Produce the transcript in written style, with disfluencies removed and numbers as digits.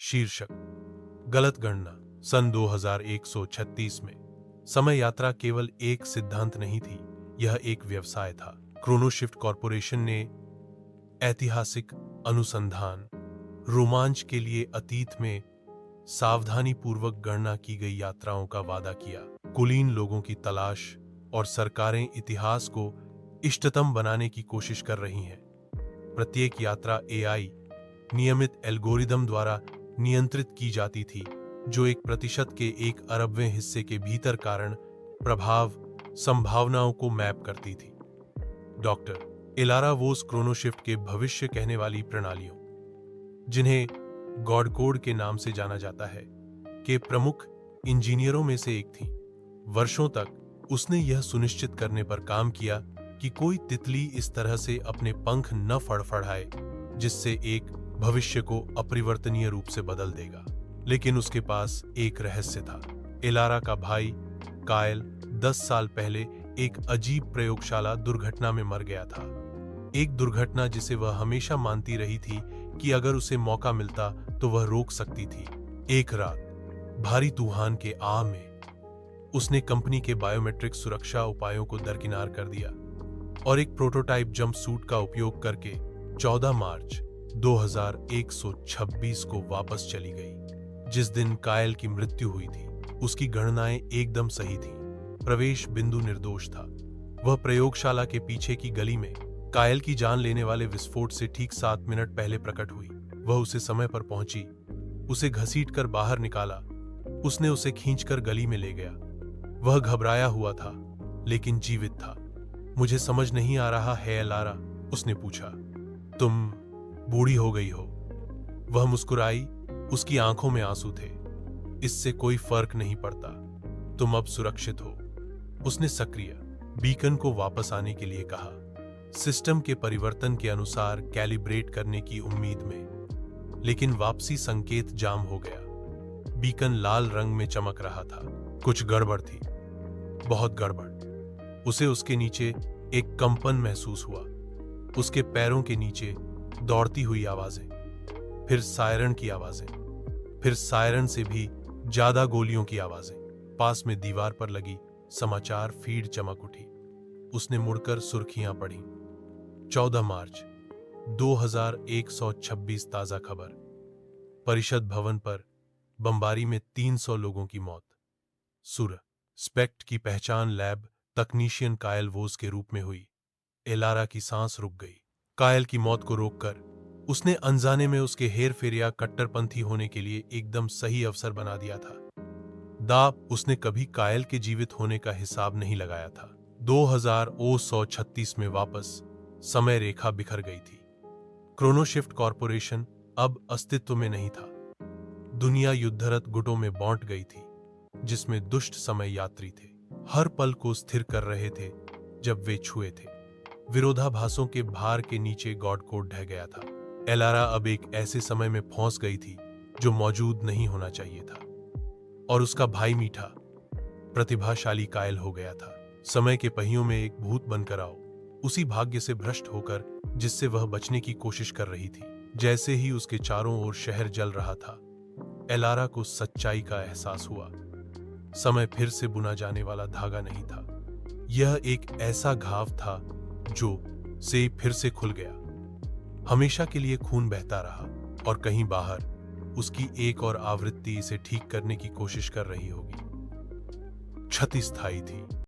शीर्षक: गलत गणना। सन 2136 में समय यात्रा केवल एक सिद्धांत नहीं थी, यह एक व्यवसाय था। क्रोनोशिफ्ट कॉरपोरेशन ने ऐतिहासिक अनुसंधान, रोमांच के लिए अतीत में सावधानीपूर्वक गणना की गई यात्राओं का वादा किया। कुलीन लोगों की तलाश और सरकारें इतिहास को इष्टतम बनाने की कोशिश कर रही हैं। प्रत्येक यात्रा एआई नियमित एल्गोरिदम द्वारा नियंत्रित की जाती थी, जो 1% के 1 अरबवें हिस्से के भीतर कारण, प्रभाव, संभावनाओं को मैप करती थी। डॉक्टर एलारा वोस क्रोनोशिफ्ट के भविष्य कहने वाली प्रणालियों, जिन्हें गॉड कोड के नाम से जाना जाता है, के प्रमुख इंजीनियरों में से एक थी। वर्षों तक उसने यह सुनिश्चित करने पर काम किया कि कोई तितली इस तरह से अपने पंख न फड़फड़ाए जिससे एक भविष्य को अपरिवर्तनीय रूप से बदल देगा। लेकिन उसके पास एक रहस्य था। एलारा का भाई कायल 10 साल पहले एक अजीब प्रयोगशाला दुर्घटना में मर गया था। एक दुर्घटना जिसे वह हमेशा मानती रही थी कि अगर उसे मौका मिलता तो वह रोक सकती थी। एक रात भारी तूफान के आह में उसने कंपनी के बायोमेट्रिक सुरक्षा उपायों को दरकिनार कर दिया और एक प्रोटोटाइप जंप सूट का उपयोग करके 14 मार्च 2126 को वापस चली गई। जिस दिन कायल की मृत्यु हुई थी, उसकी गणनाएं एकदम सही थीं। प्रवेश बिंदु निर्दोष था। वह प्रयोगशाला के पीछे की गली में कायल की जान लेने वाले विस्फोट से ठीक 7 मिनट पहले प्रकट हुई। वह उसे समय पर पहुंची, उसे घसीटकर बाहर निकाला। उसने उसे खींचकर गली में ले गया। वह घबराया हुआ था, लेकिन जीवित था। मुझे समझ नहीं आ रहा है एलारा, उसने पूछा। तुम बूढ़ी हो गई हो। वह मुस्कुराई, उसकी आंखों में आंसू थे। इससे कोई फर्क नहीं पड़ता, तुम अब सुरक्षित हो। उसने सक्रिय बीकन को वापस आने के लिए कहा, सिस्टम के परिवर्तन के अनुसार कैलिब्रेट करने की उम्मीद में। लेकिन वापसी संकेत जाम हो गया। बीकन लाल रंग में चमक रहा था। कुछ गड़बड़ थी, बहुत गड़बड़। उसे उसके नीचे एक कंपन महसूस हुआ। उसके पैरों के नीचे दौड़ती हुई आवाजें, फिर सायरन की आवाजें, फिर सायरन से भी ज्यादा गोलियों की आवाजें। पास में दीवार पर लगी समाचार फीड चमक उठी। उसने मुड़कर सुर्खियां पढ़ी। 14 मार्च 2126 ताजा खबर। परिषद भवन पर बमबारी में 300 लोगों की मौत। स्पेक्ट की पहचान लैब तकनीशियन कायल वोस के रूप में हुई। एलारा की सांस रुक गई। कायल की मौत को रोककर उसने अनजाने में उसके हेरफेर या कट्टरपंथी होने के लिए एकदम सही अवसर बना दिया था। उसने कभी कायल के जीवित होने का हिसाब नहीं लगाया था। 2136 में वापस समय रेखा बिखर गई थी। क्रोनोशिफ्ट कॉरपोरेशन अब अस्तित्व में नहीं था। दुनिया युद्धरत गुटों में बांट गई थी, जिसमें दुष्ट समय यात्री थे, हर पल को स्थिर कर रहे थे जब वे छुए थे। विरोधाभासों के भार के नीचे गॉड कोड ढह गया था। एलारा अब एक ऐसे समय में फंस गई थी जो मौजूद नहीं होना चाहिए था। और उसका भाई मीठा, प्रतिभाशाली कायल हो गया था। समय के पहियों में एक भूत बनकर आओ, उसी भाग्य से भ्रष्ट होकर जिससे वह बचने की कोशिश कर रही थी। जैसे ही उसके चारों ओर शहर जल रहा था, एलारा को सच्चाई का एहसास हुआ। समय फिर से बुना जाने वाला धागा नहीं था। यह एक ऐसा घाव था जो से फिर से खुल गया। हमेशा के लिए खून बहता रहा और कहीं बाहर उसकी एक और आवृत्ति इसे ठीक करने की कोशिश कर रही होगी। क्षति स्थायी थी।